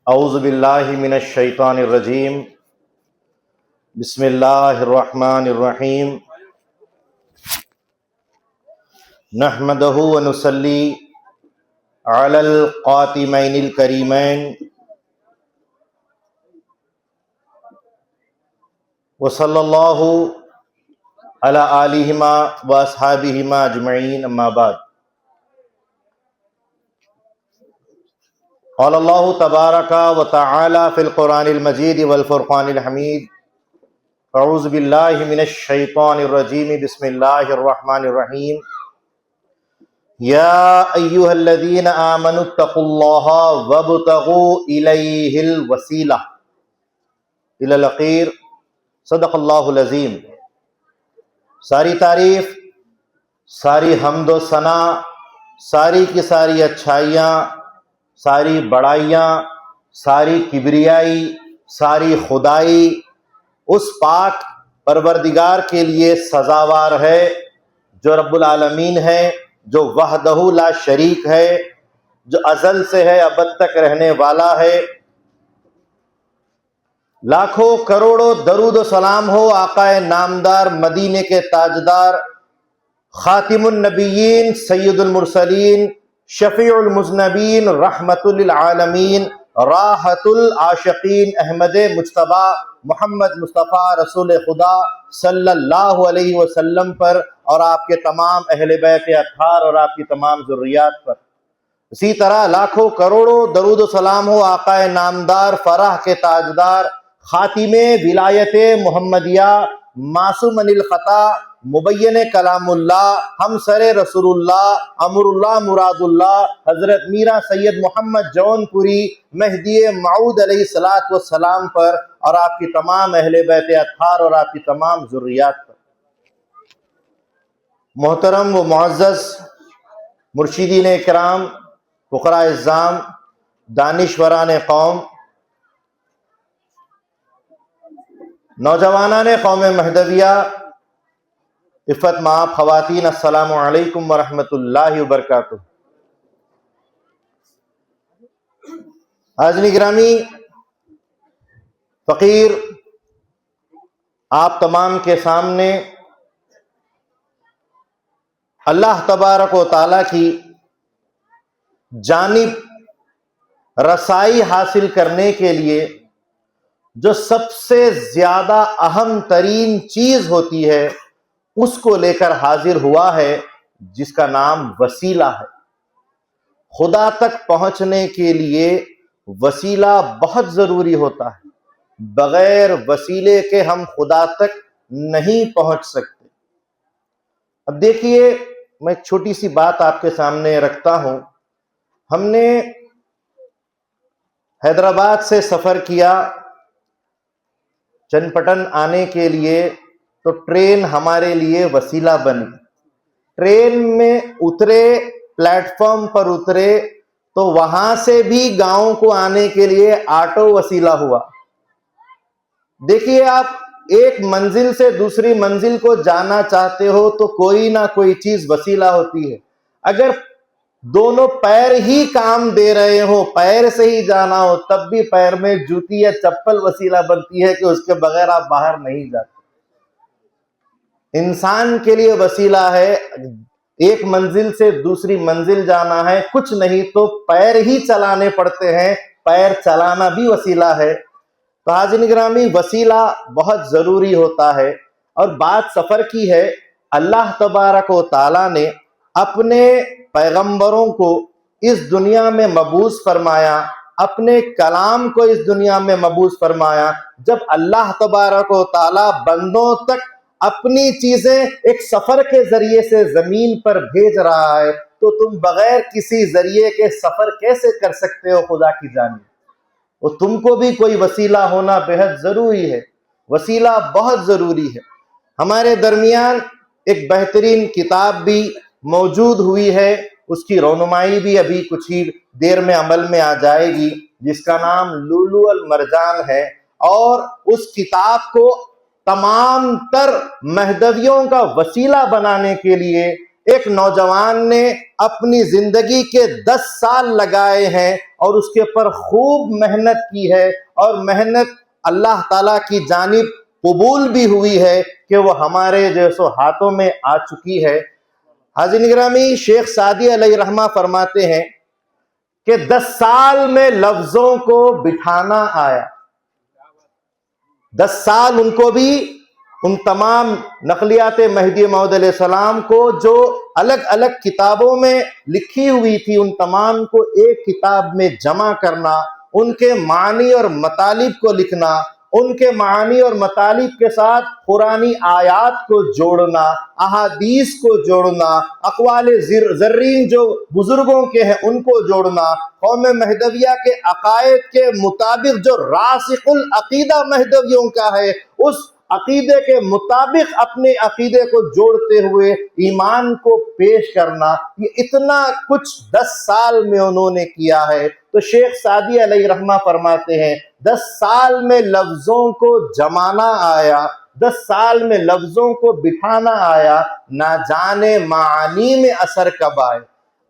اعوذ باللہ من الشیطان الرجیم، بسم اللہ الرحمن الرحیم، نحمدہ ونصلی علی القاتمین الکریمین وصلی اللہ علی آلہما واصحابہما اجمعین، اما بعد۔ قال اللہ تبارک و تعالی فی القرآن المجید والفرقان الحمید، اعوذ باللہ من الشیطان الرجیم، بسم اللہ الرحمن الرحیم، یا ایہا الذین آمنوا اتقوا اللہ وابتغوا الیہ الوسیلہ الی الخیر، صدق اللہ العظیم۔ ساری تعریف، ساری حمد و ثنا، ساری کی ساری اچھائیاں، ساری بڑائیاں، ساری کبریائی، ساری خدائی اس پاک پروردگار کے لیے سزاوار ہے جو رب العالمین ہے، جو وحدہ لا شریک ہے، جو ازل سے ہے، ابد تک رہنے والا ہے۔ لاکھوں کروڑوں درود و سلام ہو آقا نامدار، مدینے کے تاجدار، خاتم النبیین، سید المرسلین، شفیع المذنبین، رحمت للعالمین، راحت العاشقین، احمد مجتبیٰ محمد مصطفیٰ رسول خدا صلی اللہ علیہ وسلم پر، اور آپ کے تمام اہل بیت اطہار اور آپ کی تمام ذریات پر۔ اسی طرح لاکھوں کروڑوں درود و سلام ہو آقا نامدار، فرح کے تاجدار، خاتم ولایت محمدیہ، معصوم عن الخطا، مبین کلام اللہ، ہم سر رسول اللہ، امر اللہ مراد اللہ، حضرت میرا سید محمد جون پوری مہدی موعود علیہ الصلاۃ والسلام پر، اور آپ کی تمام اہل بیت اطہار اور آپ کی تمام ذریات پر۔ محترم و معزز مرشدین اکرام، فقراء اعظام، دانشوران قوم، نوجوانان قوم مہدویہ، عفت مآب خواتین، السلام علیکم ورحمۃ اللہ وبرکاتہ۔ حاضرین گرامی، فقیر آپ تمام کے سامنے اللہ تبارک و تعالیٰ کی جانب رسائی حاصل کرنے کے لیے جو سب سے زیادہ اہم ترین چیز ہوتی ہے اس کو لے کر حاضر ہوا ہے، جس کا نام وسیلہ ہے۔ خدا تک پہنچنے کے لیے وسیلہ بہت ضروری ہوتا ہے، بغیر وسیلے کے ہم خدا تک نہیں پہنچ سکتے۔ اب دیکھیے، میں ایک چھوٹی سی بات آپ کے سامنے رکھتا ہوں۔ ہم نے حیدرآباد سے سفر کیا چنپٹن آنے کے لیے، تو ٹرین ہمارے لیے وسیلہ بنی۔ ٹرین میں اترے، پلیٹ فارم پر اترے، تو وہاں سے بھی گاؤں کو آنے کے لیے آٹو وسیلہ ہوا۔ دیکھیے، آپ ایک منزل سے دوسری منزل کو جانا چاہتے ہو تو کوئی نہ کوئی چیز وسیلہ ہوتی ہے۔ اگر دونوں پیر ہی کام دے رہے ہو، پیر سے ہی جانا ہو، تب بھی پیر میں جوتی یا چپل وسیلہ بنتی ہے کہ اس کے بغیر آپ باہر نہیں جاتے۔ انسان کے لیے وسیلہ ہے، ایک منزل سے دوسری منزل جانا ہے، کچھ نہیں تو پیر ہی چلانے پڑتے ہیں، پیر چلانا بھی وسیلہ ہے۔ تو حاضرین گرامی، وسیلہ بہت ضروری ہوتا ہے۔ اور بات سفر کی ہے، اللہ تبارک و تعالیٰ نے اپنے پیغمبروں کو اس دنیا میں مبعوث فرمایا، اپنے کلام کو اس دنیا میں مبعوث فرمایا۔ جب اللہ تبارک و تعالیٰ بندوں تک اپنی چیزیں ایک سفر کے ذریعے سے زمین پر بھیج رہا ہے، تو تم بغیر کسی ذریعے کے سفر کیسے کر سکتے ہو خدا کی جانب؟ وہ تم کو بھی کوئی وسیلہ ہونا بہت ضروری ہے، وسیلہ بہت ضروری ہے۔ ہمارے درمیان ایک بہترین کتاب بھی موجود ہوئی ہے، اس کی رونمائی بھی ابھی کچھ ہی دیر میں عمل میں آ جائے گی، جس کا نام لولو المرجان ہے۔ اور اس کتاب کو تمام تر مہدویوں کا وسیلہ بنانے کے لیے ایک نوجوان نے اپنی زندگی کے 10 سال لگائے ہیں اور اس کے اوپر خوب محنت کی ہے، اور محنت اللہ تعالیٰ کی جانب قبول بھی ہوئی ہے کہ وہ ہمارے جو سو ہاتھوں میں آ چکی ہے۔ حاضرین گرامی، شیخ سعدی علیہ رحمہ فرماتے ہیں کہ 10 سال میں لفظوں کو بٹھانا آیا۔ 10 سال ان کو بھی ان تمام نقلیات مہدی موعود علیہ السلام کو جو الگ الگ کتابوں میں لکھی ہوئی تھی، ان تمام کو ایک کتاب میں جمع کرنا، ان کے معنی اور مطالب کو لکھنا، ان کے معنی اور مطالب کے ساتھ قرآنی آیات کو جوڑنا، احادیث کو جوڑنا، اقوال زرین جو بزرگوں کے ہیں ان کو جوڑنا، قوم مہدویہ کے عقائد کے مطابق جو راسخ العقیدہ مہدویوں کا ہے اس عقیدے کے مطابق اپنے عقیدے کو جوڑتے ہوئے ایمان کو پیش کرنا، یہ اتنا کچھ 10 سال میں انہوں نے کیا ہے۔ تو شیخ سعدی علیہ رحمہ فرماتے ہیں 10 سال میں لفظوں کو جمانا آیا، 10 سال میں لفظوں کو بٹھانا آیا، نہ جانے معانی میں اثر کب آئے۔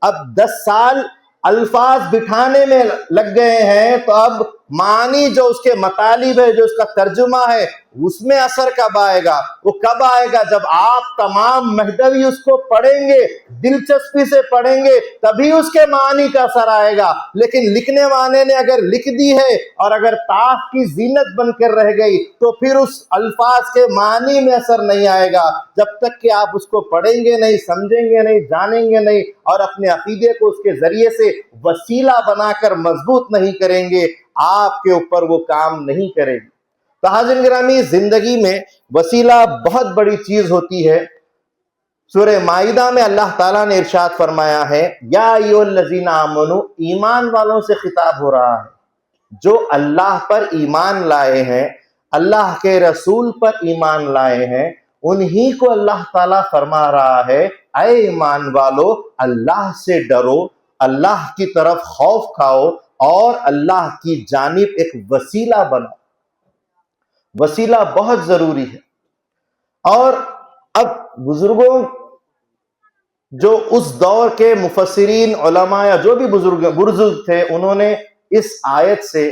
اب 10 سال الفاظ بٹھانے میں لگ گئے ہیں تو اب معنی جو اس کے مطالب ہے، جو اس کا ترجمہ ہے، اس میں اثر کب آئے گا؟ وہ کب آئے گا جب آپ تمام مہدوی اس کو پڑھیں گے، دلچسپی سے پڑھیں گے، تبھی اس کے معنی کا اثر آئے گا۔ لیکن لکھنے والے نے اگر لکھ دی ہے اور اگر طاق کی زینت بن کر رہ گئی تو پھر اس الفاظ کے معنی میں اثر نہیں آئے گا، جب تک کہ آپ اس کو پڑھیں گے نہیں، سمجھیں گے نہیں، جانیں گے نہیں، اور اپنے عقیدے کو اس کے ذریعے سے وسیلہ بنا کر مضبوط نہیں کریں گے، آپ کے اوپر وہ کام نہیں کرے گی۔ تو حاضرین گرامی، زندگی میں وسیلہ بہت بڑی چیز ہوتی ہے۔ سورہ مائدہ میں اللہ تعالیٰ نے ارشاد فرمایا ہے، یا ایھا الذین آمنوا، ایمان والوں سے خطاب ہو رہا ہے جو اللہ پر ایمان لائے ہیں، اللہ کے رسول پر ایمان لائے ہیں، انہی کو اللہ تعالیٰ فرما رہا ہے اے ایمان والو، اللہ سے ڈرو، اللہ کی طرف خوف کھاؤ اور اللہ کی جانب ایک وسیلہ بنو۔ وسیلہ بہت ضروری ہے۔ اور اب بزرگوں جو اس دور کے مفسرین، علماء یا جو بھی بزرگ تھے، انہوں نے اس آیت سے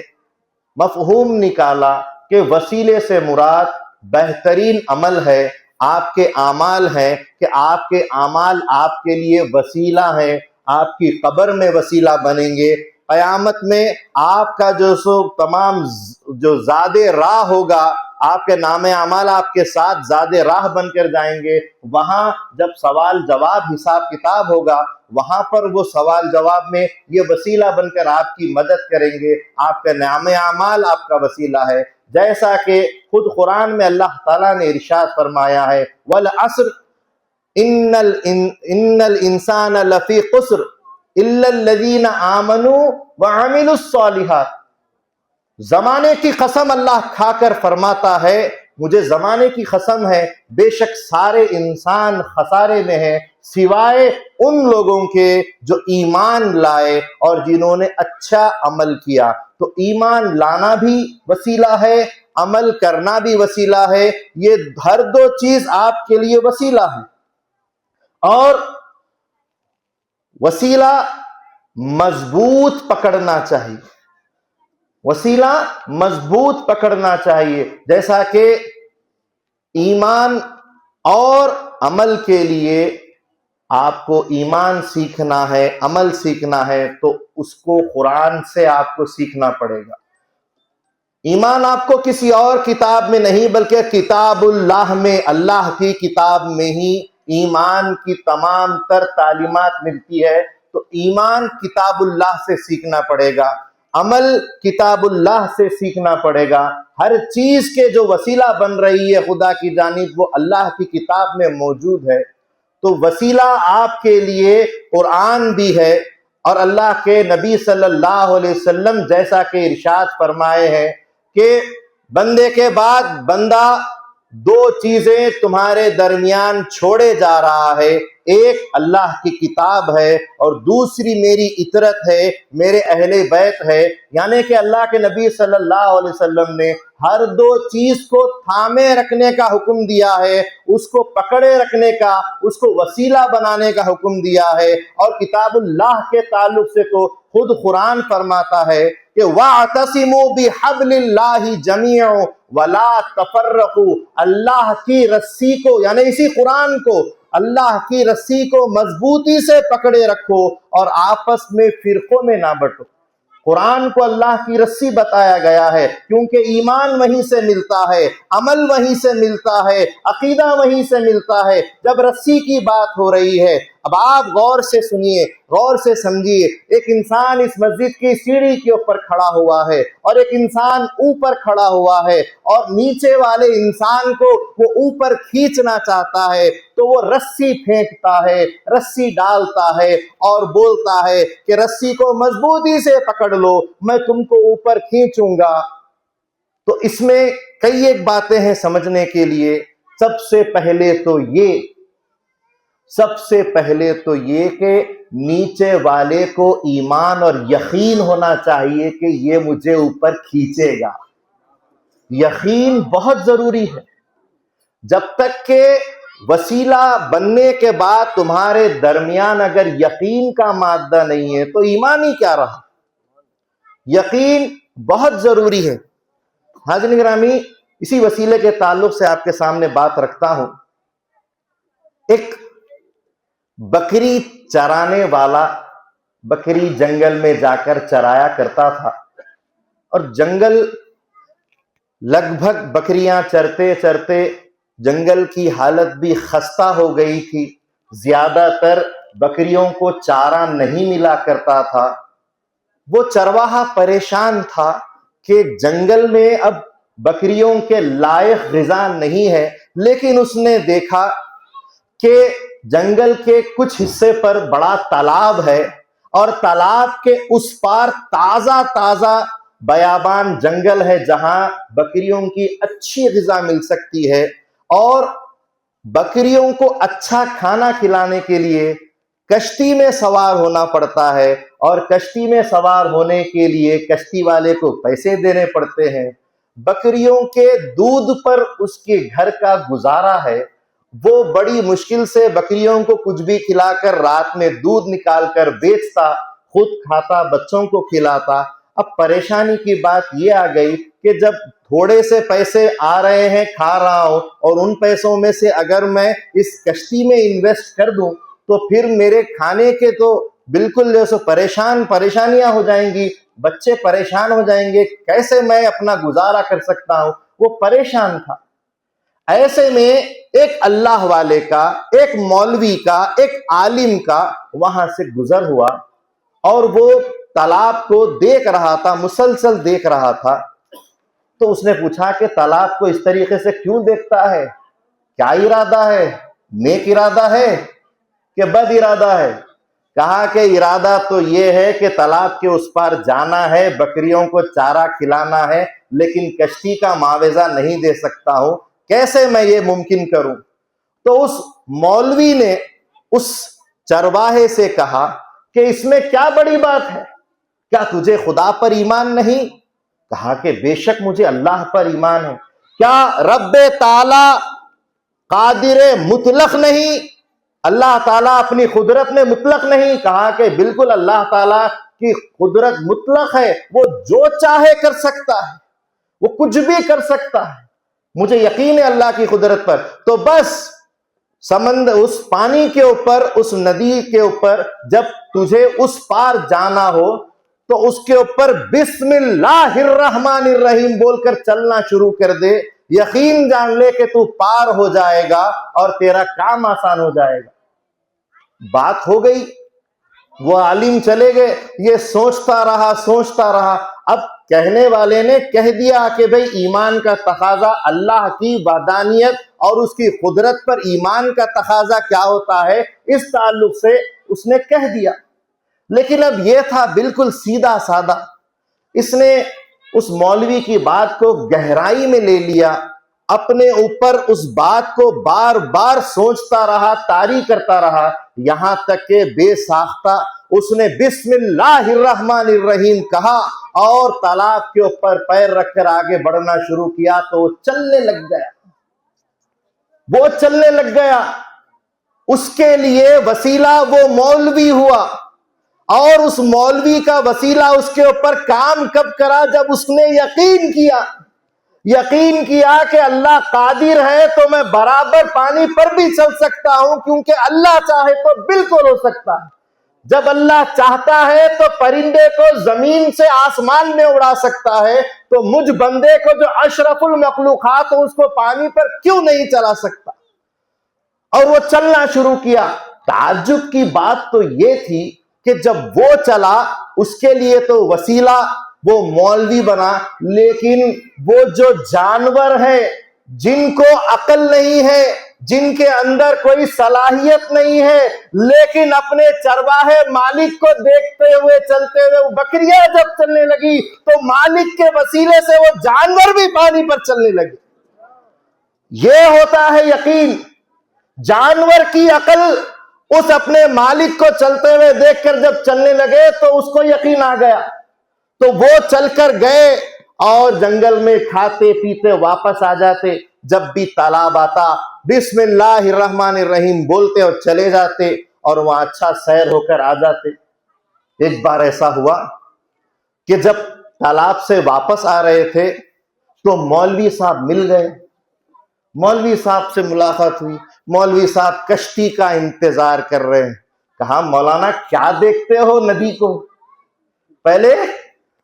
مفہوم نکالا کہ وسیلے سے مراد بہترین عمل ہے، آپ کے اعمال ہیں، کہ آپ کے اعمال آپ کے لیے وسیلہ ہیں، آپ کی قبر میں وسیلہ بنیں گے، قیامت میں آپ کا جو سو تمام جو زاد راہ ہوگا، آپ کے نام اعمال آپ کے ساتھ زاد راہ بن کر جائیں گے، وہاں جب سوال جواب حساب کتاب ہوگا، وہاں پر وہ سوال جواب میں یہ وسیلہ بن کر آپ کی مدد کریں گے، آپ کا نام اعمال آپ کا وسیلہ ہے۔ جیسا کہ خود قرآن میں اللہ تعالیٰ نے ارشاد فرمایا ہے، والعصر ان الانسان لفی خسر الا الذین آمنوا وعملوا الصالحات۔ زمانے کی قسم اللہ کھا کر فرماتا ہے، مجھے زمانے کی قسم ہے، بے شک سارے انسان خسارے میں ہیں سوائے ان لوگوں کے جو ایمان لائے اور جنہوں نے اچھا عمل کیا۔ تو ایمان لانا بھی وسیلہ ہے، عمل کرنا بھی وسیلہ ہے، یہ ہر دو چیز آپ کے لیے وسیلہ ہے۔ اور وسیلہ مضبوط پکڑنا چاہیے، وسیلہ مضبوط پکڑنا چاہیے، جیسا کہ ایمان اور عمل کے لیے آپ کو ایمان سیکھنا ہے، عمل سیکھنا ہے، تو اس کو قرآن سے آپ کو سیکھنا پڑے گا۔ ایمان آپ کو کسی اور کتاب میں نہیں بلکہ کتاب اللہ میں، اللہ کی کتاب میں ہی ایمان کی تمام تر تعلیمات ملتی ہے۔ تو ایمان کتاب اللہ سے سیکھنا پڑے گا، عمل کتاب اللہ سے سیکھنا پڑے گا، ہر چیز کے جو وسیلہ بن رہی ہے خدا کی جانب وہ اللہ کی کتاب میں موجود ہے۔ تو وسیلہ آپ کے لیے قرآن بھی ہے، اور اللہ کے نبی صلی اللہ علیہ وسلم جیسا کہ ارشاد فرمائے ہیں کہ بندے کے بعد بندہ دو چیزیں تمہارے درمیان چھوڑے جا رہا ہے، ایک اللہ کی کتاب ہے اور دوسری میری اطرت ہے، میرے اہل بیت ہے، یعنی کہ اللہ کے نبی صلی اللہ علیہ وسلم نے ہر دو چیز کو تھامے رکھنے کا حکم دیا ہے، اس کو پکڑے رکھنے کا، اس کو وسیلہ بنانے کا حکم دیا ہے۔ اور کتاب اللہ کے تعلق سے تو خود قرآن فرماتا ہے کہ وَاعْتَصِمُوا بِحَبْلِ اللَّهِ جَمِيعًا وَلَا تَفَرَّقُوا، اللہ کی رسی کو یعنی اسی قرآن کو، اللہ کی رسی کو مضبوطی سے پکڑے رکھو اور آپس میں فرقوں میں نہ بٹو۔ قرآن کو اللہ کی رسی بتایا گیا ہے کیونکہ ایمان وہیں سے ملتا ہے، عمل وہیں سے ملتا ہے، عقیدہ وہیں سے ملتا ہے۔ جب رسی کی بات ہو رہی ہے، اب آپ غور سے سنیے، غور سے سمجھیے، ایک انسان اس مسجد کی سیڑھی کے اوپر کھڑا ہوا ہے اور ایک انسان اوپر کھڑا ہوا ہے اور نیچے والے انسان کو وہ اوپر کھینچنا چاہتا ہے تو وہ رسی پھینکتا ہے، رسی ڈالتا ہے اور بولتا ہے کہ رسی کو مضبوطی سے پکڑ لو، میں تم کو اوپر کھینچوں گا۔ تو اس میں کئی ایک باتیں ہیں سمجھنے کے لیے۔ سب سے پہلے تو یہ کہ نیچے والے کو ایمان اور یقین ہونا چاہیے کہ یہ مجھے اوپر کھینچے گا۔ یقین بہت ضروری ہے۔ جب تک کہ وسیلہ بننے کے بعد تمہارے درمیان اگر یقین کا مادہ نہیں ہے تو ایمان ہی کیا رہا۔ یقین بہت ضروری ہے۔ حاضرین گرامی، اسی وسیلے کے تعلق سے آپ کے سامنے بات رکھتا ہوں۔ ایک بکری چرانے والا بکری جنگل میں جا کر چرایا کرتا تھا، اور جنگل لگ بھگ بکریاں چرتے چرتے جنگل کی حالت بھی خستہ ہو گئی تھی، زیادہ تر بکریوں کو چارہ نہیں ملا کرتا تھا۔ وہ چرواہا پریشان تھا کہ جنگل میں اب بکریوں کے لائق غذا نہیں ہے، لیکن اس نے دیکھا کہ جنگل کے کچھ حصے پر بڑا تالاب ہے اور تالاب کے اس پار تازہ تازہ بیابان جنگل ہے جہاں بکریوں کی اچھی غذا مل سکتی ہے، اور بکریوں کو اچھا کھانا کھلانے کے لیے کشتی میں سوار ہونا پڑتا ہے، اور کشتی میں سوار ہونے کے لیے کشتی والے کو پیسے دینے پڑتے ہیں۔ بکریوں کے دودھ پر اس کے گھر کا گزارا ہے، وہ بڑی مشکل سے بکریوں کو کچھ بھی کھلا کر رات میں دودھ نکال کر بیچتا، خود کھاتا، بچوں کو کھلاتا۔ اب پریشانی کی بات یہ آ گئی کہ جب تھوڑے سے پیسے آ رہے ہیں، کھا رہا ہوں، اور ان پیسوں میں سے اگر میں اس کشتی میں انویسٹ کر دوں تو پھر میرے کھانے کے تو بالکل جیسے پریشانیاں ہو جائیں گی، بچے پریشان ہو جائیں گے، کیسے میں اپنا گزارا کر سکتا ہوں؟ وہ پریشان تھا۔ ایسے میں ایک اللہ والے کا، ایک مولوی کا، ایک عالم کا وہاں سے گزر ہوا، اور وہ تالاب کو دیکھ رہا تھا، مسلسل دیکھ رہا تھا۔ تو اس نے پوچھا کہ تالاب کو اس طریقے سے کیوں دیکھتا ہے؟ کیا ارادہ ہے؟ نیک ارادہ ہے کہ بد ارادہ ہے؟ کہا کہ ارادہ تو یہ ہے کہ تالاب کے اس پار جانا ہے، بکریوں کو چارہ کھلانا ہے، لیکن کشتی کا معاوضہ نہیں دے سکتا ہوں، کیسے میں یہ ممکن کروں؟ تو اس مولوی نے اس چرواہے سے کہا کہ اس میں کیا بڑی بات ہے؟ کیا تجھے خدا پر ایمان نہیں؟ کہا کہ بے شک مجھے اللہ پر ایمان ہے۔ کیا رب تعالی قادر مطلق نہیں؟ اللہ تعالیٰ اپنی قدرت میں مطلق نہیں؟ کہا کہ بالکل اللہ تعالیٰ کی قدرت مطلق ہے، وہ جو چاہے کر سکتا ہے، وہ کچھ بھی کر سکتا ہے، مجھے یقین ہے اللہ کی قدرت پر۔ تو بس سمندر، اس پانی کے اوپر، اس ندی کے اوپر جب تجھے اس پار جانا ہو تو اس کے اوپر بسم اللہ الرحمن الرحیم بول کر چلنا شروع کر دے، یقین جان لے کہ تو پار ہو جائے گا اور تیرا کام آسان ہو جائے گا۔ بات ہو گئی، وہ عالم چلے گئے، یہ سوچتا رہا۔ اب کہنے والے نے کہہ دیا کہ بھئی ایمان کا تقاضا اللہ کی وحدانیت اور اس کی قدرت پر ایمان کا تقاضا کیا ہوتا ہے، اس تعلق سے اس نے کہہ دیا۔ لیکن اب یہ تھا بالکل سیدھا سادہ، اس نے اس مولوی کی بات کو گہرائی میں لے لیا اپنے اوپر اس بات کو بار بار سوچتا رہا، طاری کرتا رہا، یہاں تک کہ بے ساختہ اس نے بسم اللہ الرحمن الرحیم کہا اور تالاب کے اوپر پیر رکھ کر آگے بڑھنا شروع کیا تو وہ چلنے لگ گیا۔ اس کے لیے وسیلہ وہ مولوی ہوا، اور اس مولوی کا وسیلہ اس کے اوپر کام کب کرا؟ جب اس نے یقین کیا کہ اللہ قادر ہے تو میں برابر پانی پر بھی چل سکتا ہوں، کیونکہ اللہ چاہے تو بالکل ہو سکتا ہے۔ جب اللہ چاہتا ہے تو پرندے کو زمین سے آسمان میں اڑا سکتا ہے، تو مجھ بندے کو جو اشرف المخلوقات ہو اس کو پانی پر کیوں نہیں چلا سکتا؟ اور وہ چلنا شروع کیا۔ تعجب کی بات تو یہ تھی کہ جب وہ چلا، اس کے لیے تو وسیلہ وہ مولوی بنا، لیکن وہ جو جانور ہے جن کو عقل نہیں ہے، جن کے اندر کوئی صلاحیت نہیں ہے، لیکن اپنے چرواہے مالک کو دیکھتے ہوئے چلتے ہوئے، وہ بکریاں جب چلنے لگی تو مالک کے وسیلے سے وہ جانور بھی پانی پر چلنے لگے۔ یہ ہوتا ہے یقین۔ جانور کی عقل اس اپنے مالک کو چلتے ہوئے دیکھ کر جب چلنے لگے تو اس کو یقین آ گیا، تو وہ چل کر گئے اور جنگل میں کھاتے پیتے واپس آ جاتے۔ جب بھی تالاب آتا بسم اللہ الرحمن الرحیم بولتے اور چلے جاتے، اور وہاں اچھا سیر ہو کر آ جاتے۔ ایک بار ایسا ہوا کہ جب تالاب سے واپس آ رہے تھے تو مولوی صاحب مل گئے۔ مولوی صاحب سے ملاقات ہوئی۔ مولوی صاحب کشتی کا انتظار کر رہے ہیں۔ کہا مولانا کیا دیکھتے ہو ندی کو؟ پہلے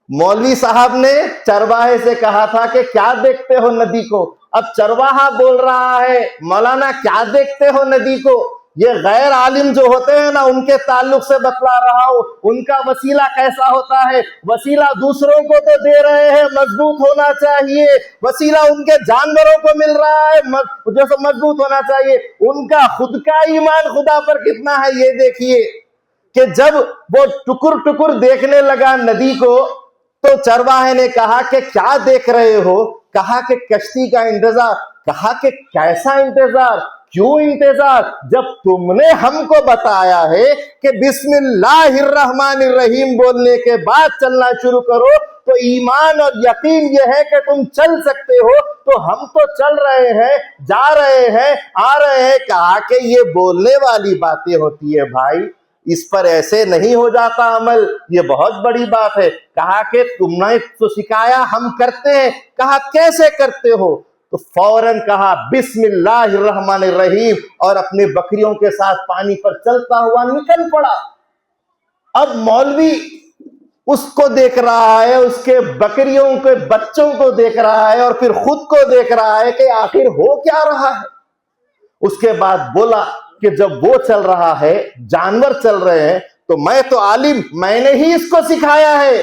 مولوی صاحب نے چرواہے سے کہا تھا کہ کیا دیکھتے ہو ندی کو، اب چرواہا بول رہا ہے مولانا کیا دیکھتے ہو ندی کو۔ یہ غیر عالم جو ہوتے ہیں نا، ان کے تعلق سے بتلا رہا ہوں، ان کا وسیلہ کیسا ہوتا ہے۔ وسیلہ دوسروں کو تو دے رہے ہیں، مضبوط ہونا چاہیے۔ وسیلہ ان کے جانوروں کو مل رہا ہے، جیسے مضبوط ہونا چاہیے۔ ان کا خود کا ایمان خدا پر کتنا ہے یہ دیکھیے، کہ جب وہ ٹکر ٹکر دیکھنے لگا ندی کو تو چرواہے نے کہا کہ کیا دیکھ رہے ہو؟ کہا کہ کشتی کا انتظار۔ کہا کہ کیسا انتظار، کیوں انتظار؟ جب تم نے ہم کو بتایا ہے کہ بسم اللہ الرحمن الرحیم بولنے کے بعد چلنا شروع کرو، تو ایمان اور یقین یہ ہے کہ تم چل سکتے ہو، تو ہم تو چل رہے ہیں، جا رہے ہیں، آ رہے ہیں۔ کہا کہ یہ بولنے والی باتیں ہوتی ہے بھائی، اس پر ایسے نہیں ہو جاتا عمل، یہ بہت بڑی بات ہے۔ کہا کہ تم نے تو سکھایا، ہم کرتے ہیں۔ کہا کیسے کرتے ہو؟ تو فوراً کہا بسم اللہ الرحمن الرحیم، اور اپنے بکریوں کے ساتھ پانی پر چلتا ہوا نکل پڑا۔ اب مولوی اس کو دیکھ رہا ہے، اس کے بکریوں کے بچوں کو دیکھ رہا ہے، اور پھر خود کو دیکھ رہا ہے کہ آخر ہو کیا رہا ہے۔ اس کے بعد بولا کہ جب وہ چل رہا ہے، جانور چل رہے ہیں، تو میں تو عالم، میں نے ہی اس کو سکھایا ہے،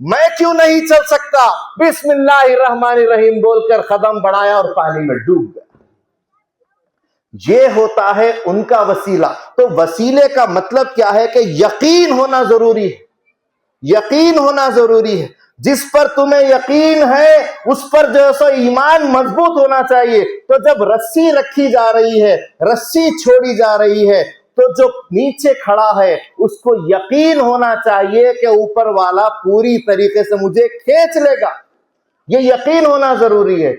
میں کیوں نہیں چل سکتا؟ بسم اللہ الرحمن الرحیم بول کر قدم بڑھایا اور پانی میں ڈوب گیا۔ یہ ہوتا ہے ان کا وسیلہ۔ تو وسیلے کا مطلب کیا ہے کہ یقین ہونا ضروری ہے، یقین ہونا ضروری ہے۔ جس پر تمہیں یقین ہے اس پر جو ہے سو ایمان مضبوط ہونا چاہیے۔ تو جب رسی رکھی جا رہی ہے، رسی چھوڑی جا رہی ہے، تو جو نیچے کھڑا ہے اس کو یقین ہونا چاہیے کہ اوپر والا پوری طریقے سے مجھے کھینچ لے گا، یہ یقین ہونا ضروری ہے۔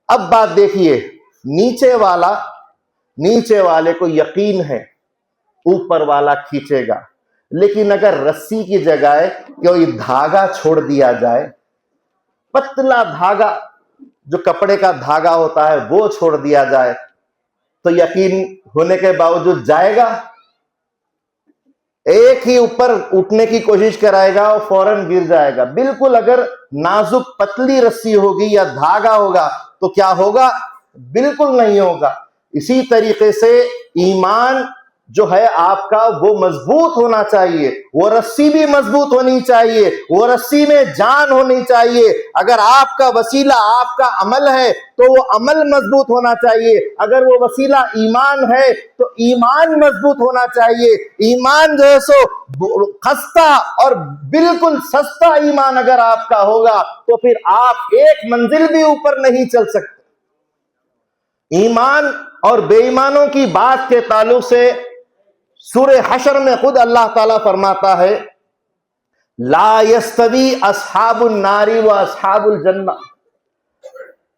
اب بات دیکھیے، نیچے والے کو یقین ہے اوپر والا کھینچے گا، لیکن اگر رسی کی جگہ کوئی دھاگا چھوڑ دیا جائے، پتلا دھاگا جو کپڑے کا دھاگا ہوتا ہے وہ چھوڑ دیا جائے، تو یقین ہونے کے باوجود جائے گا؟ ایک ہی اوپر اٹھنے کی کوشش کرائے گا اور فوراً گر جائے گا۔ بالکل اگر نازک پتلی رسی ہوگی یا دھاگا ہوگا تو کیا ہوگا؟ بالکل نہیں ہوگا۔ اسی طریقے سے ایمان جو ہے آپ کا وہ مضبوط ہونا چاہیے، وہ رسی بھی مضبوط ہونی چاہیے، وہ رسی میں جان ہونی چاہیے۔ اگر آپ کا وسیلہ آپ کا عمل ہے تو وہ عمل مضبوط ہونا چاہیے، اگر وہ وسیلہ ایمان ہے تو ایمان مضبوط ہونا چاہیے۔ ایمان جو ہے سو خستہ اور بالکل سستا ایمان اگر آپ کا ہوگا تو پھر آپ ایک منزل بھی اوپر نہیں چل سکتے۔ ایمان اور بے ایمانوں کی بات کے تعلق سے سورہ حشر میں خود اللہ تعالیٰ فرماتا ہے لا یستوی اصحاب النار و اصحاب الجنہ،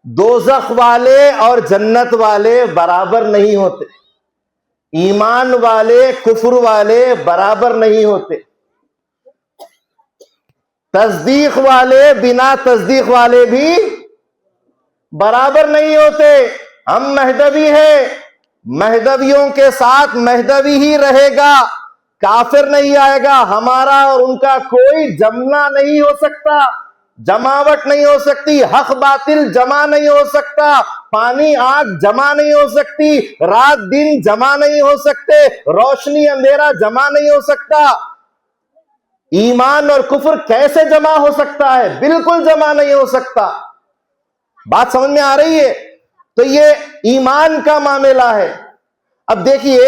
دوزخ والے اور جنت والے برابر نہیں ہوتے، ایمان والے کفر والے برابر نہیں ہوتے، تصدیق والے بنا تصدیق والے بھی برابر نہیں ہوتے۔ ہم مہدوی ہیں، مہدویوں کے ساتھ مہدوی ہی رہے گا، کافر نہیں آئے گا، ہمارا اور ان کا کوئی جمنا نہیں ہو سکتا، جماوٹ نہیں ہو سکتی، حق باطل جمع نہیں ہو سکتا، پانی آگ جمع نہیں ہو سکتی، رات دن جمع نہیں ہو سکتے، روشنی اندھیرا جمع نہیں ہو سکتا۔ ایمان اور کفر کیسے جمع ہو سکتا ہے؟ بالکل جمع نہیں ہو سکتا۔ بات سمجھ میں آ رہی ہے؟ تو یہ ایمان کا معاملہ ہے۔ اب دیکھیے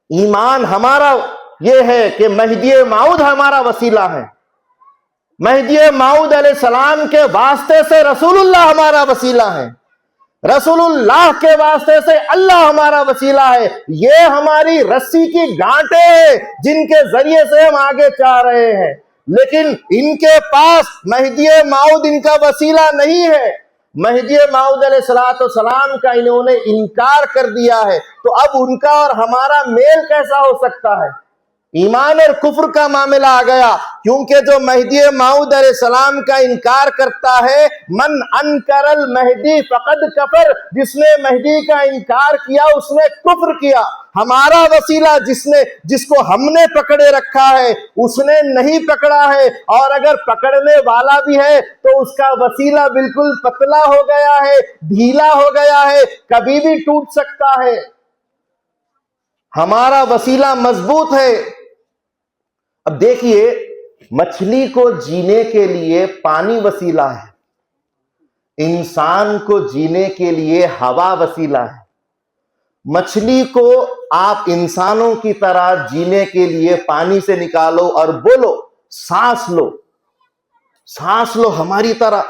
ایمان ہمارا یہ ہے کہ مہدی موعود ہمارا وسیلہ ہے، مہدی موعود علیہ السلام کے واسطے سے رسول اللہ ہمارا وسیلہ ہے، رسول اللہ کے واسطے سے اللہ ہمارا وسیلہ ہے۔ یہ ہماری رسی کی گانٹیں ہیں جن کے ذریعے سے ہم آگے چاہ رہے ہیں، لیکن ان کے پاس مہدی موعود ان کا وسیلہ نہیں ہے۔ مہدی موعود علیہ السلام کا انہوں نے انکار کر دیا ہے، تو اب ان کا اور ہمارا میل کیسا ہو سکتا ہے؟ ایمان اور کفر کا معاملہ آ گیا، کیونکہ جو مہدی موعود علیہ السلام کا انکار کرتا ہے، من انکر المہدی فقد کفر، جس نے مہدی کا انکار کیا اس نے کفر کیا۔ ہمارا وسیلہ جس کو ہم نے پکڑے رکھا ہے اس نے نہیں پکڑا ہے، اور اگر پکڑنے والا بھی ہے تو اس کا وسیلہ بالکل پتلا ہو گیا ہے، ڈھیلا ہو گیا ہے، کبھی بھی ٹوٹ سکتا ہے۔ ہمارا وسیلہ مضبوط ہے۔ اب دیکھیے مچھلی کو جینے کے لیے پانی وسیلہ ہے، انسان کو جینے کے لیے ہوا وسیلہ ہے۔ مچھلی کو آپ انسانوں کی طرح جینے کے لیے پانی سے نکالو اور بولو سانس لو، سانس لو ہماری طرح،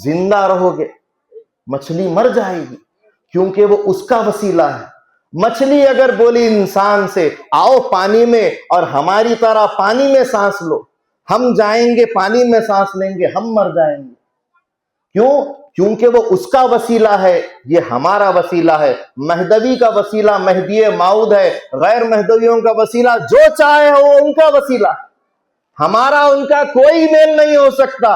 زندہ رہو گے۔ مچھلی مر جائے گی کیونکہ وہ اس کا وسیلہ ہے۔ مچھلی اگر بولی انسان سے آؤ پانی میں اور ہماری طرح پانی میں سانس لو، ہم جائیں گے پانی میں سانس لیں گے، ہم مر جائیں گے۔ کیوں؟ کیونکہ وہ اس کا وسیلہ ہے، یہ ہمارا وسیلہ ہے۔ مہدوی کا وسیلہ مہدی موعود ہے، غیر مہدویوں کا وسیلہ جو چاہے ہو ان کا وسیلہ، ہمارا ان کا کوئی میل نہیں ہو سکتا۔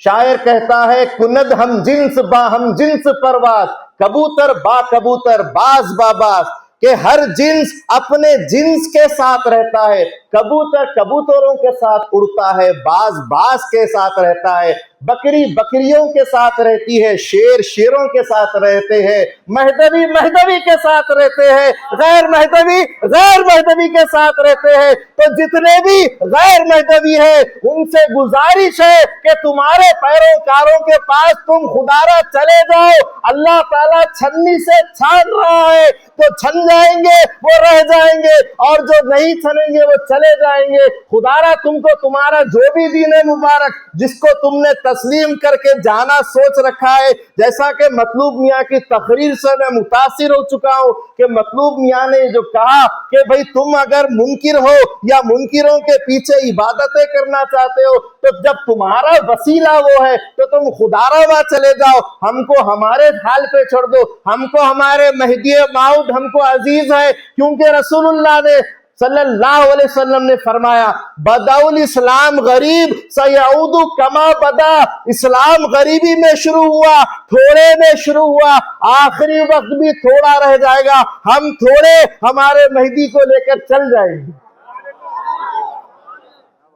شاعر کہتا ہے کند ہم جنس با ہم جنس پرواز، کبوتر با کبوتر باز با باز، کہ ہر جنس اپنے جنس کے ساتھ رہتا ہے، کبوتر کبوتروں کے ساتھ اڑتا ہے، باز باز کے ساتھ رہتا ہے، بکری بکریوں کے ساتھ رہتی ہے، شیر شیروں کے ساتھ رہتے ہیں، مہدوی مہدوی کے ساتھ رہتے ہیں، غیر مہدوی غیر مہدوی کے ساتھ رہتے ہیں۔ تو جتنے بھی غیر مہدوی ہیں ان سے گزارش ہے کہ تمہارے پیروکاروں کے پاس تم خدارا چلے جاؤ، اللہ تعالیٰ چھنی سے چھان رہا ہے، تو چھن جائیں گے وہ رہ جائیں گے، اور جو نہیں چھنیں گے وہ چلے جائیں گے۔ خدارا تم کو تمہارا جو بھی دین مبارک جس کو تم نے تسلیم کر کے جانا سوچ رکھا ہے، جیسا کہ مطلوب میاں کی تقریر سے میں متاثر ہو چکا ہوں کہ مطلوب میاں نے جو کہا کہ بھئی تم اگر منکر ہو یا منکروں کے پیچھے عبادتیں کرنا چاہتے ہو تو جب تمہارا وسیلہ وہ ہے تو تم خدارا وہاں چلے جاؤ، ہم کو ہمارے حال پہ چھوڑ دو، ہم کو ہمارے مہدی موعود ہم کو عزیز ہے، کیونکہ رسول اللہ نے صلی اللہ علیہ وسلم نے فرمایا بداء الاسلام غریب سیعود کما بدا، اسلام غریبی میں شروع ہوا، تھوڑے میں شروع ہوا، آخری وقت بھی تھوڑا رہ جائے گا، ہم تھوڑے ہمارے مہدی کو لے کر چل جائیں گے۔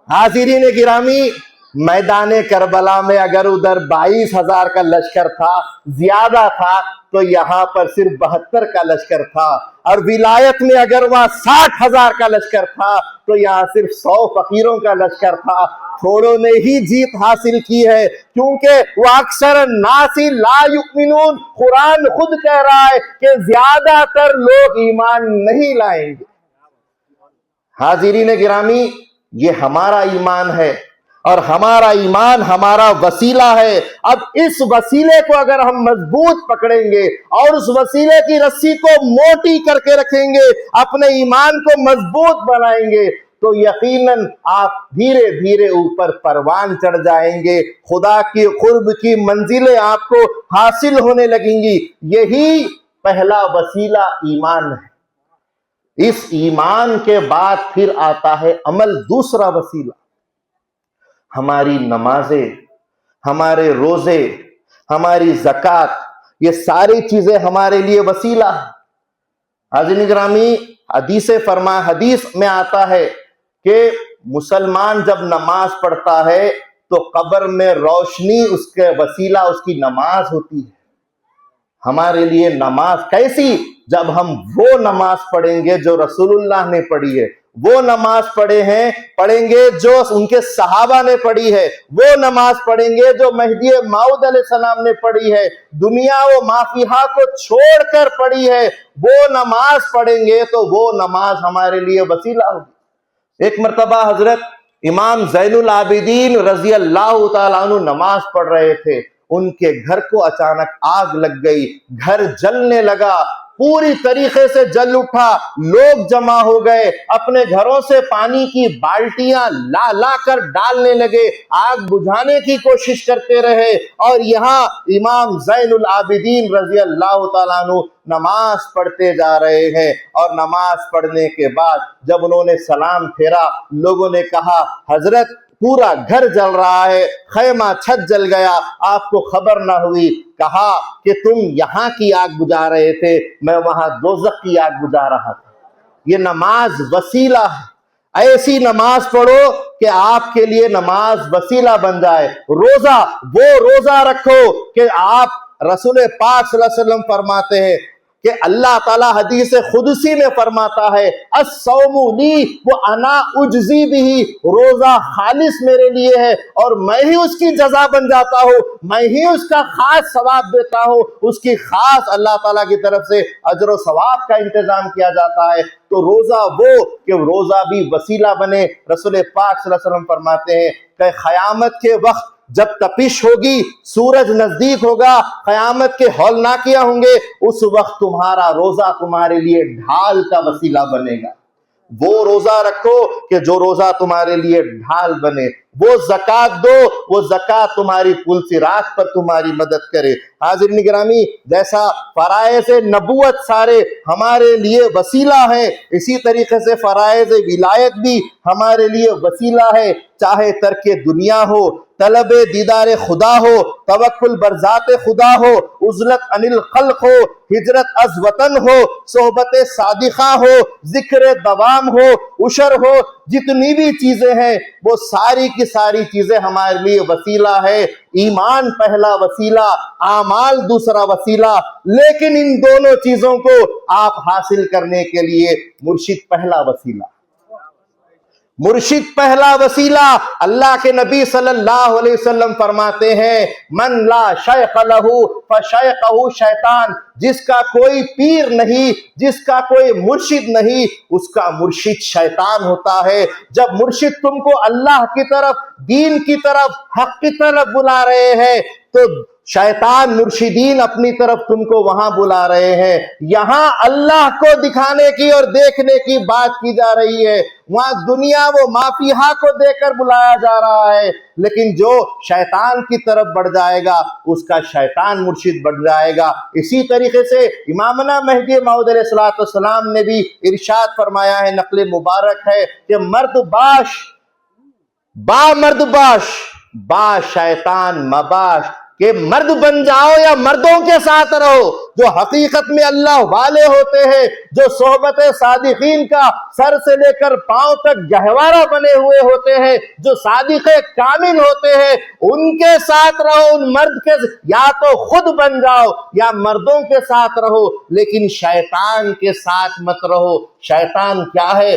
حاضرین گرامی، میدان کربلا میں اگر ادھر 22,000 کا لشکر تھا، زیادہ تھا، تو یہاں پر صرف 72 کا لشکر تھا، اور ولایت میں اگر وہاں 60,000 کا لشکر تھا تو یہاں صرف 100 فقیروں کا لشکر تھا۔ تھوڑوں نے ہی جیت حاصل کی ہے، کیونکہ وہ اکثر الناس لا یؤمنون، قرآن خود کہہ رہا ہے کہ زیادہ تر لوگ ایمان نہیں لائیں گے۔ حاضرین گرامی، یہ ہمارا ایمان ہے۔ اور ہمارا ایمان ہمارا وسیلہ ہے. اب اس وسیلے کو اگر ہم مضبوط پکڑیں گے اور اس وسیلے کی رسی کو موٹی کر کے رکھیں گے, اپنے ایمان کو مضبوط بنائیں گے, تو یقیناً آپ دھیرے دھیرے اوپر پروان چڑھ جائیں گے, خدا کی قرب کی منزلیں آپ کو حاصل ہونے لگیں گی. یہی پہلا وسیلہ ایمان ہے. اس ایمان کے بعد پھر آتا ہے عمل, دوسرا وسیلہ. ہماری نمازیں, ہمارے روزے, ہماری زکوٰۃ, یہ ساری چیزیں ہمارے لیے وسیلہ ہیں. حاضرین گرامی, حدیث میں آتا ہے کہ مسلمان جب نماز پڑھتا ہے تو قبر میں روشنی اس کے وسیلہ اس کی نماز ہوتی ہے. ہمارے لیے نماز کیسی؟ جب ہم وہ نماز پڑھیں گے جو رسول اللہ نے پڑھی ہے, وہ نماز پڑھیں گے جو ان کے صحابہ نے پڑھی ہے, وہ نماز پڑھیں گے جو مہدی موعود علیہ السلام نے پڑھی ہے, دنیا و ما فیہا کو چھوڑ کر پڑھی ہے, وہ نماز پڑھیں گے تو وہ نماز ہمارے لیے وسیلہ ہوگی. ایک مرتبہ حضرت امام زین العابدین رضی اللہ تعالیٰ عنہ نماز پڑھ رہے تھے, ان کے گھر کو اچانک آگ لگ گئی, گھر جلنے لگا, پوری طریقے سے جل اٹھا, لوگ جمع ہو گئے, اپنے گھروں سے پانی کی بالٹیاں لا کر ڈالنے لگے, آگ بجھانے کی کوشش کرتے رہے, اور یہاں امام زین العابدین رضی اللہ تعالیٰ عنہ نماز پڑھتے جا رہے ہیں. اور نماز پڑھنے کے بعد جب انہوں نے سلام پھیرا, لوگوں نے کہا حضرت پورا گھر جل رہا ہے, خیمہ چھت جل گیا, آپ کو خبر نہ ہوئی. کہا کہ تم یہاں کی آگ بجھا رہے تھے, میں وہاں دوزخ کی آگ بجھا رہا تھا. یہ نماز وسیلہ ہے. ایسی نماز پڑھو کہ آپ کے لیے نماز وسیلہ بن جائے. روزہ, وہ روزہ رکھو کہ آپ رسول پاک صلی اللہ علیہ وسلم فرماتے ہیں کہ اللہ تعالیٰ حدیث قدسی میں فرماتا ہے الصوم لی وانا اجزی بہ, روزہ خالص میرے لیے ہے اور میں ہی اس کی جزا بن جاتا ہوں, میں ہی اس کا خاص ثواب دیتا ہوں, اس کی خاص اللہ تعالیٰ کی طرف سے اجر و ثواب کا انتظام کیا جاتا ہے. تو روزہ وہ کہ روزہ بھی وسیلہ بنے. رسول پاک صلی اللہ علیہ وسلم فرماتے ہیں کہ قیامت کے وقت جب تپش ہوگی, سورج نزدیک ہوگا, قیامت کے ہولناکیاں ہوں گے, اس وقت تمہارا روزہ تمہارے لیے ڈھال کا وسیلہ بنے گا. وہ روزہ رکھو کہ جو روزہ تمہارے لیے ڈھال بنے. وہ زکوٰۃ دو, وہ زکوٰۃ تمہاری پل صراط پر تمہاری مدد کرے. حاضرین گرامی, جیسا فرائض نبوت سارے ہمارے لیے وسیلہ ہیں, اسی طریقے سے فرائض ولایت بھی ہمارے لیے وسیلہ ہے. چاہے ترک دنیا ہو, طلب دیدار خدا ہو, توکل بر ذات خدا ہو, عزلت عن الخلق ہو, ہجرت از وطن ہو, صحبت صادقہ ہو, ذکر دوام ہو, عشر ہو, جتنی بھی چیزیں ہیں وہ ساری کی ساری چیزیں ہمارے لیے وسیلہ ہے. ایمان پہلا وسیلہ, اعمال دوسرا وسیلہ. لیکن ان دونوں چیزوں کو آپ حاصل کرنے کے لیے مرشد پہلا وسیلہ, مرشد پہلا وسیلہ. اللہ کے نبی صلی اللہ علیہ وسلم فرماتے ہیں من لا شیخ لہ فشیخہ شیطان, جس کا کوئی پیر نہیں, جس کا کوئی مرشد نہیں, اس کا مرشد شیطان ہوتا ہے. جب مرشد تم کو اللہ کی طرف, دین کی طرف, حق کی طرف بلا رہے ہیں تو شیطان مرشدین اپنی طرف تم کو وہاں بلا رہے ہیں. یہاں اللہ کو دکھانے کی اور دیکھنے کی بات کی جا رہی ہے, وہاں دنیا و ما فیہا کو دیکھ کر بلایا جا رہا ہے. لیکن جو شیطان کی طرف بڑھ جائے گا اس کا شیطان مرشد بڑھ جائے گا. اسی طریقے سے امامنا مہدی موعود علیہ السلام نے بھی ارشاد فرمایا ہے, نقل مبارک ہے کہ مرد باش, با مرد باش, با شیطان مباش, کہ مرد بن جاؤ یا مردوں کے ساتھ رہو جو حقیقت میں اللہ والے ہوتے ہیں, جو صحبت صادقین کا سر سے لے کر پاؤں تک گہوارہ بنے ہوئے ہوتے ہیں, جو صادق کامل ہوتے ہیں, ان کے ساتھ رہو. ان مرد کے یا تو خود بن جاؤ یا مردوں کے ساتھ رہو, لیکن شیطان کے ساتھ مت رہو. شیطان کیا ہے؟